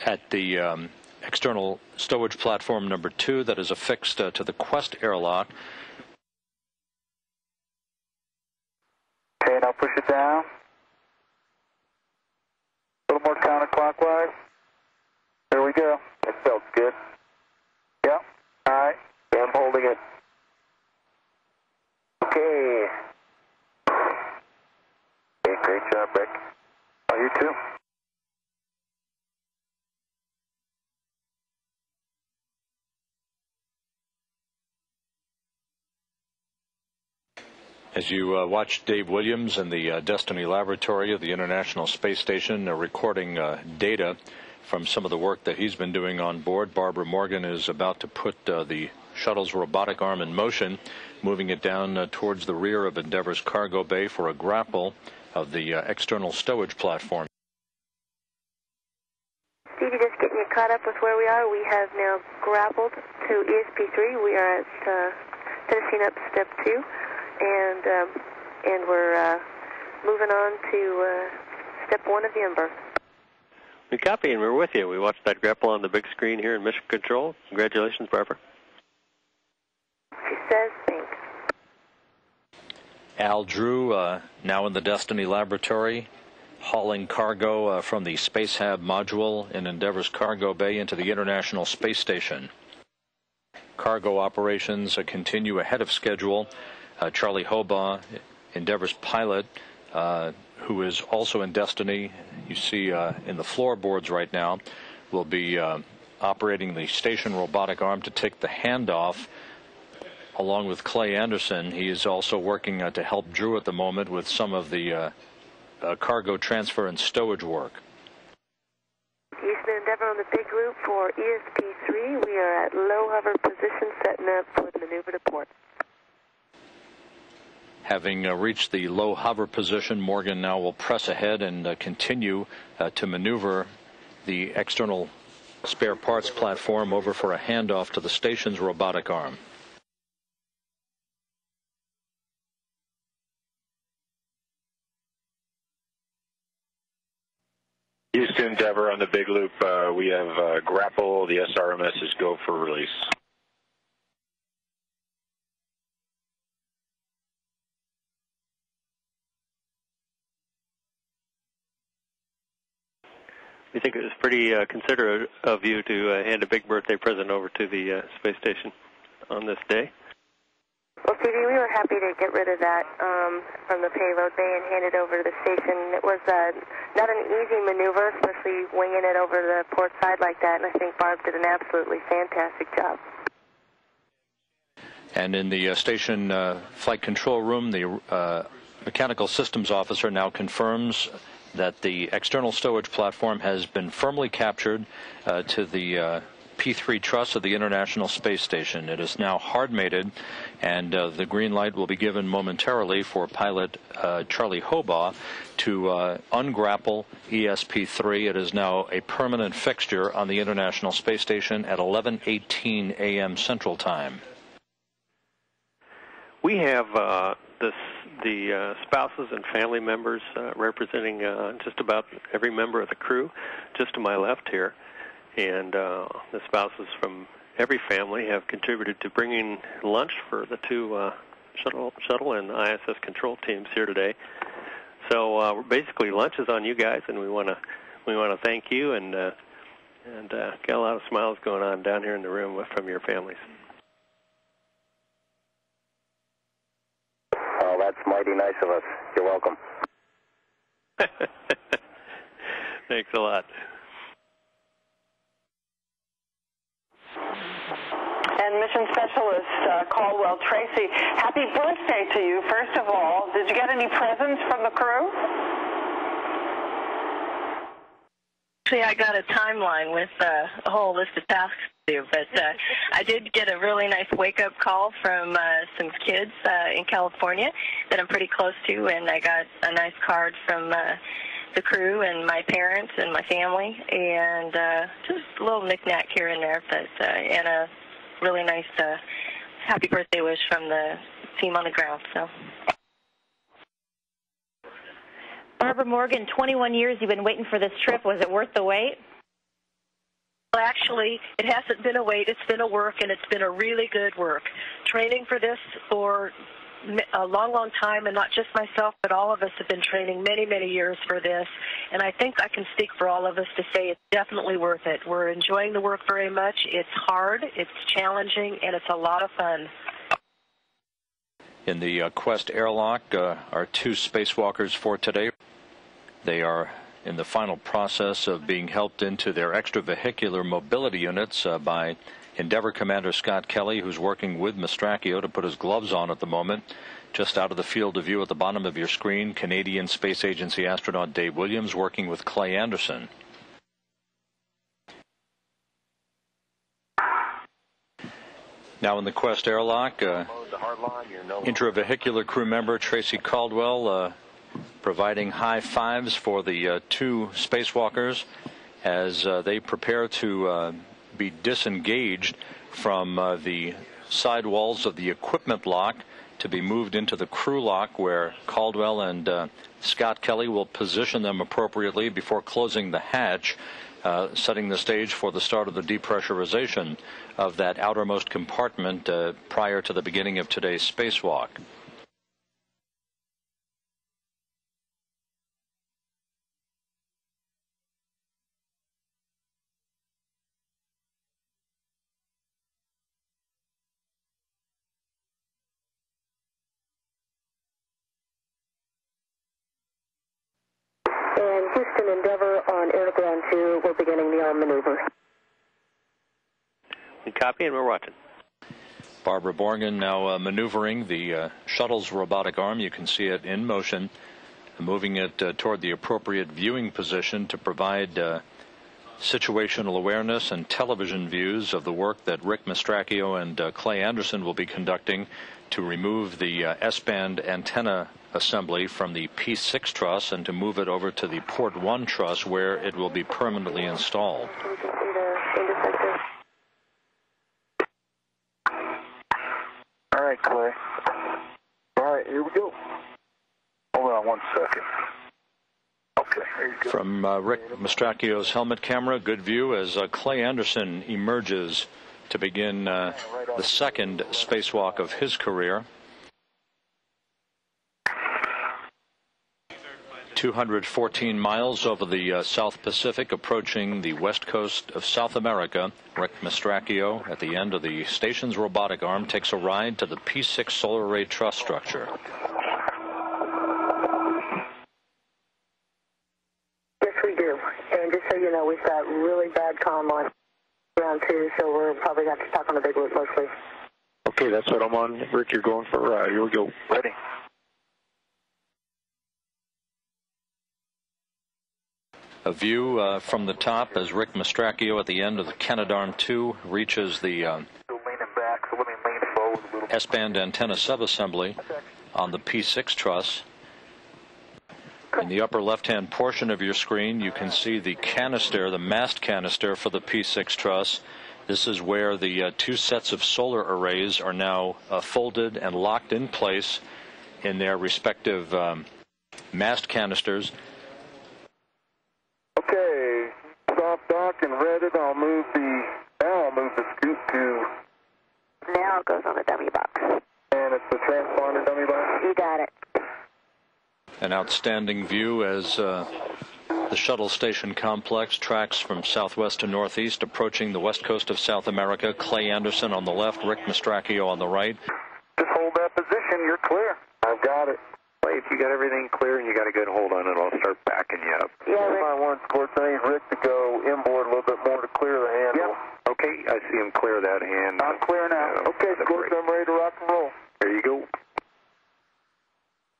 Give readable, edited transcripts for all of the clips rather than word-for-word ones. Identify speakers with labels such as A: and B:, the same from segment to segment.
A: at the external stowage platform number 2 that is affixed to the Quest airlock.
B: Okay, now push it down. A little more counterclockwise. There we go. That felt good. Yeah. All right. I'm holding it. Okay. Okay, great job, Rick. Oh, you too.
A: As you watch Dave Williams in the Destiny Laboratory of the International Space Station recording data from some of the work that he's been doing on board, Barbara Morgan is about to put the shuttle's robotic arm in motion, moving it down towards the rear of Endeavour's cargo bay for a grapple of the external stowage platform.
C: Stevie, just getting you caught up with where we are. We have now grappled to ESP3. We are at finishing up step 2. And we're moving on to step 1 of the Ember.
D: We copy, and we're with you. We watched that grapple on the big screen here in Mission Control. Congratulations, Barbara.
C: She says thanks.
A: Al Drew, now in the Destiny Laboratory, hauling cargo from the Space Hab module in Endeavour's cargo bay into the International Space Station. Cargo operations continue ahead of schedule. Charlie Hobaugh, Endeavour's pilot, who is also in Destiny, you see in the floorboards right now, will be operating the station robotic arm to take the handoff along with Clay Anderson. He is also working to help Drew at the moment with some of the cargo transfer and stowage work.
C: Houston Endeavour on the big loop for ESP3. We are at low hover position, setting up for the maneuver to port.
A: Having reached the low hover position, Morgan now will press ahead and continue to maneuver the external spare parts platform over for a handoff to the station's robotic arm.
E: Houston Endeavour on the big loop. We have grapple. The SRMS is go for release.
D: We think it was pretty considerate of you to hand a big birthday present over to the space station on this day.
C: Well, Stevie, we were happy to get rid of that from the payload bay and hand it over to the station. It was not an easy maneuver, especially winging it over the port side like that, and I think Barb did an absolutely fantastic job.
A: And in the station flight control room, the mechanical systems officer now confirms that the external stowage platform has been firmly captured to the P3 truss of the International Space Station. It is now hard-mated, and the green light will be given momentarily for pilot Charlie Hobaugh to ungrapple ESP3. It is now a permanent fixture on the International Space Station at 11:18 a.m. Central Time.
D: We have the spouses and family members representing just about every member of the crew, just to my left here. And the spouses from every family have contributed to bringing lunch for the two shuttle and ISS control teams here today. So basically, lunch is on you guys, and we want to thank you and got a lot of smiles going on down here in the room from your families.
B: Oh, that's mighty nice of us. You're welcome.
D: Thanks a lot.
F: And Mission Specialist Caldwell Tracy, happy birthday to you, first of all. Did you get any presents from the crew?
G: Actually, I got a timeline with a whole list of tasks to do, but I did get a really nice wake-up call from some kids in California that I'm pretty close to, and I got a nice card from the crew and my parents and my family, and just a little knick-knack here and there, but and a really nice happy birthday wish from the team on the ground. So.
H: Barbara Morgan, 21 years you've been waiting for this trip. Was it worth the wait? Well, actually, it hasn't been a wait. It's been a work, and it's been a really good work. Training for this for a long, long time, and not just myself, but all of us have been training many, many years for this. And I think I can speak for all of us to say it's definitely worth it. We're enjoying the work very much. It's hard, it's challenging, and it's a lot of fun.
A: In the Quest airlock are two spacewalkers for today. They are in the final process of being helped into their extravehicular mobility units by Endeavour Commander Scott Kelly, who's working with Mastracchio to put his gloves on at the moment. Just out of the field of view at the bottom of your screen, Canadian Space Agency astronaut Dave Williams working with Clay Anderson. Now in the Quest airlock, intravehicular crew member Tracy Caldwell providing high fives for the two spacewalkers as they prepare to be disengaged from the side walls of the equipment lock to be moved into the crew lock, where Caldwell and Scott Kelly will position them appropriately before closing the hatch, setting the stage for the start of the depressurization of that outermost compartment prior to the beginning of today's spacewalk.
C: And Houston Endeavour on Air to Ground 2, we're beginning the arm maneuver.
D: We copy and we're watching.
A: Barbara Borgen now maneuvering the shuttle's robotic arm. You can see it in motion, moving it toward the appropriate viewing position to provide situational awareness and television views of the work that Rick Mastracchio and Clay Anderson will be conducting to remove the S-band antenna assembly from the P6 truss and to move it over to the Port 1 truss, where it will be permanently installed.
B: All right, Clay. All right, here we go. Hold on 1 second. Okay, here you go.
A: From Rick Mastracchio's helmet camera, good view as Clay Anderson emerges to begin the second spacewalk of his career. 214 miles over the South Pacific, approaching the west coast of South America. Rick Mastracchio, at the end of the station's robotic arm, takes a ride to the P6 solar array truss structure.
C: Yes, we do. And just so you know, we've got really bad comm on ground 2, so we're probably going to have to talk on the big loop mostly.
E: Okay, that's what I'm on. Rick, you're going for a ride. Here we go.
B: Ready.
A: A view from the top as Rick Mastracchio at the end of the Canadarm2 reaches the S-band antenna subassembly on the P6 truss. In the upper left-hand portion of your screen, you can see the canister, the mast canister for the P6 truss. This is where the two sets of solar arrays are now folded and locked in place in their respective mast canisters.
B: Okay, soft dock and redded. I'll move the scoop to.
C: Now it goes on the dummy box.
B: And it's the transponder dummy box.
C: You got it.
A: An outstanding view as the shuttle station complex tracks from southwest to northeast, approaching the west coast of South America. Clay Anderson on the left, Rick Mastracchio on the right.
B: Just hold that position. You're clear. I've got it.
E: If you got everything clear and you got a good hold on it, I'll start backing you up.
C: Yeah, Rick.
B: I want, of course, I need Rick to go inboard a little bit more to clear the handle.
E: Yep. Okay, I see him clear that hand.
B: I'm clear now. Okay, of course, I'm ready to rock and roll.
E: There you go.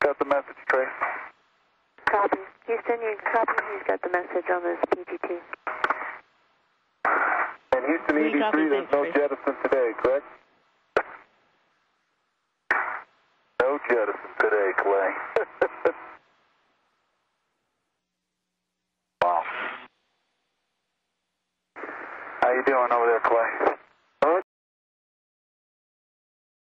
B: Got the message, Trey.
C: Copy. Houston, you copy. He's got the message on this PGT.
B: And Houston ED3, there's no jettison today, correct? No jettison today, Clay. Wow. How you doing over there, Clay?